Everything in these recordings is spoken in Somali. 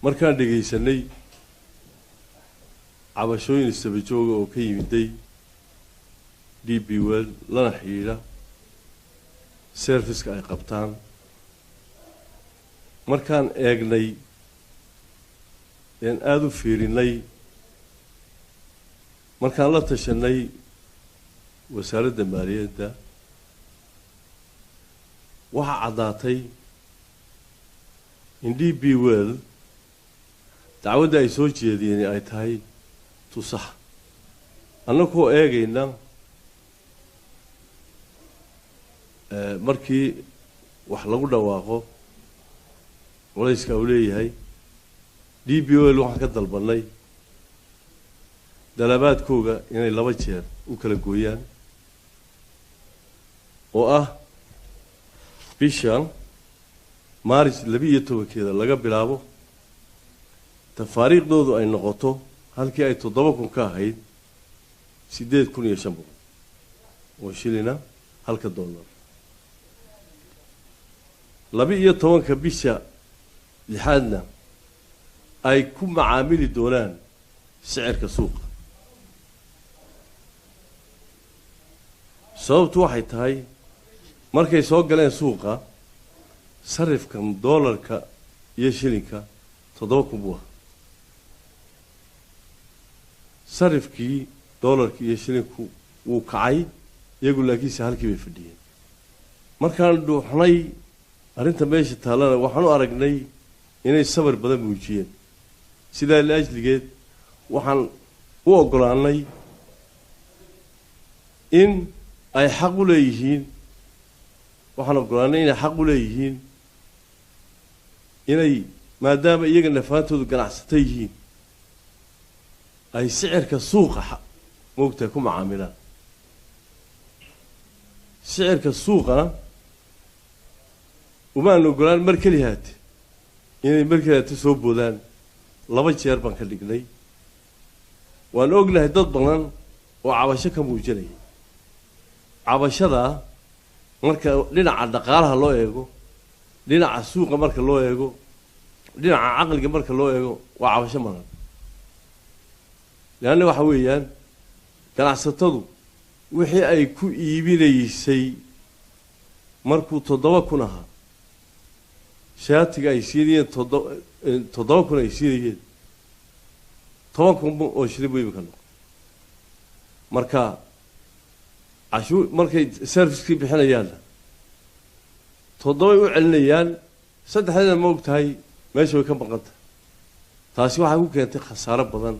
markaan dhageysanay cabashooyin isaba jooga oo ka yimiday DP World lana xiriira service-ka ay qabtaan markaan eegnay in aad u fiirinay markaan la tashanay wasaaradda maaliyadda waxa cadaatay in DP World dacwadda ay soo jeediyeen ay tahay tusax annagoo eegayna markii wax lagu dhawaaqo walayska uu leeyahay DP World waxaan ka dalbanay dalabaadkooga inay 2 jeer u kala gooyaan oo ah bishan maaris 12 laga bilaabo tafaariiqdoodu ay noqoto halkii ay 7,000 ka ahayd 8,500 oo shilina halka dollar 12 bisha lixaadna ay ku macaamili doonaan sicirka suuqa sababtu waxay tahay markay soo galeen suuqa sarifka dollarka iyo shilinka 7,000 buu sarifkii dollarka iyo shilinku wuu kacay iyagu laakiin halkii bay fadhiyeen markaan dhuuxnay arrinta meesha taalana waxaan u aragnay inay sabar badan muujiyeen sidaa la ajligeed waxaan u ogolaanay in ay xaq u leeyihiin waxaan ogolaanay inay xaq u leeyihiin inay maadaama iyaga nafaantoodu ganacsatay yihiin ay sicirka suuqa moogtahay ku macaamilaan sicirka suuqana umaan ogolaan mar keliyaad inay mar keliyaad soo boodaan 2 jeer baan ka dhignay waan ognahay dad badan oo cabasho ka muujinaya cabashada marka dhinaca dhaqaalaha loo eego dhinaca suuqa marka loo eego dhinaca aqalka marka loo eego waa cabasho maran laana waxa weeyaan ganacsatadu wixii ay ku iibinaysay markuu 7,000 ahaa shaatiga ay siiyeen 7,000 ay siiyeen 10,000 oo shilin buu iibkan marka cashuur markay service-ki bixinayaan 7 u celinayaan 3 ma ogtahay meesha way ka maqanta taasi waxa ku keentay khasaaro badan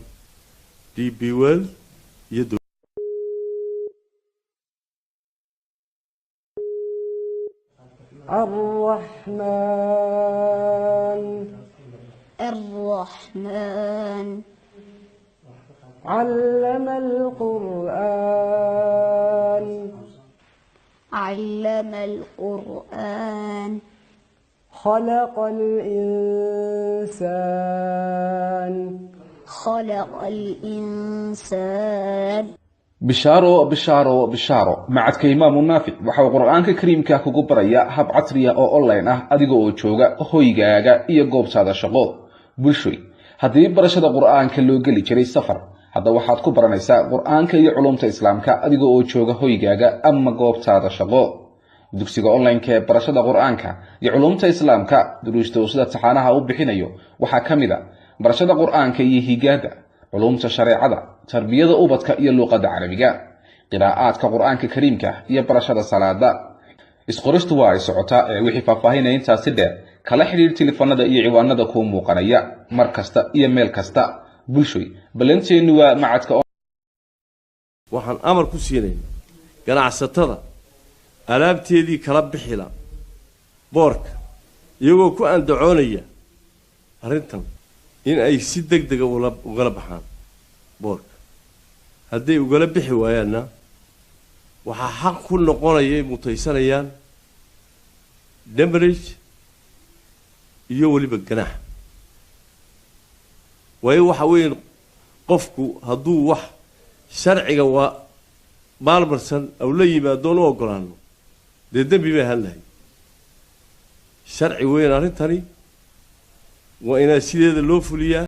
DP World iyo الرحمن علم القرآن خلق الإنسان bishaaro macadka imaamu naafic waxa uu qur-aanka kariimka kugu baraya hab casriya oo online ah adiga oo jooga hoygaaga iyo goobtaada shaqo bulshoy haddii barashada qur-aanka loo geli jiray safar hadda waxaad ku baranaysaa qur-aanka iyo culumta islaamka adiga oo jooga hoygaaga ama goobtaada shaqo dugsiga online-ka ee barashada qur-aanka iyo culumta islaamka duruusta uu sida taxaanaha u bixinayo waxaa ka mid ah barashada qur-aanka iyo higaada علومta shareecada tarbiyada ubadka iyo luqadda carabiga qiraa'aadka quraanka kariimka iyo barashada salaada isqoristu waa ay socotaa ee wixii faahfaahinaya intaasi dheer kala xiriir telefoonada iyo ciwaanada ku muuqanaya mar kasta iyo meel kasta bulshoy balanteenu waa macadka waxaan amar ku siinay ganacsatada alaabteedii kala bixila boorka iyagoo ku andacoonaya arrintan in ay si degdeg ah ugala baxaan boorka hadday ugala bixi waayaanna waxa xaq ku noqonaya mutaysanayaan damage iyo waliba ganaax way waxa weyn qofku hadduu wax sharciga waa maalmarsan aw la yimaado oo ogolaano dambi ma halahay sharci weyn arrintani وإن سيدة لو فليا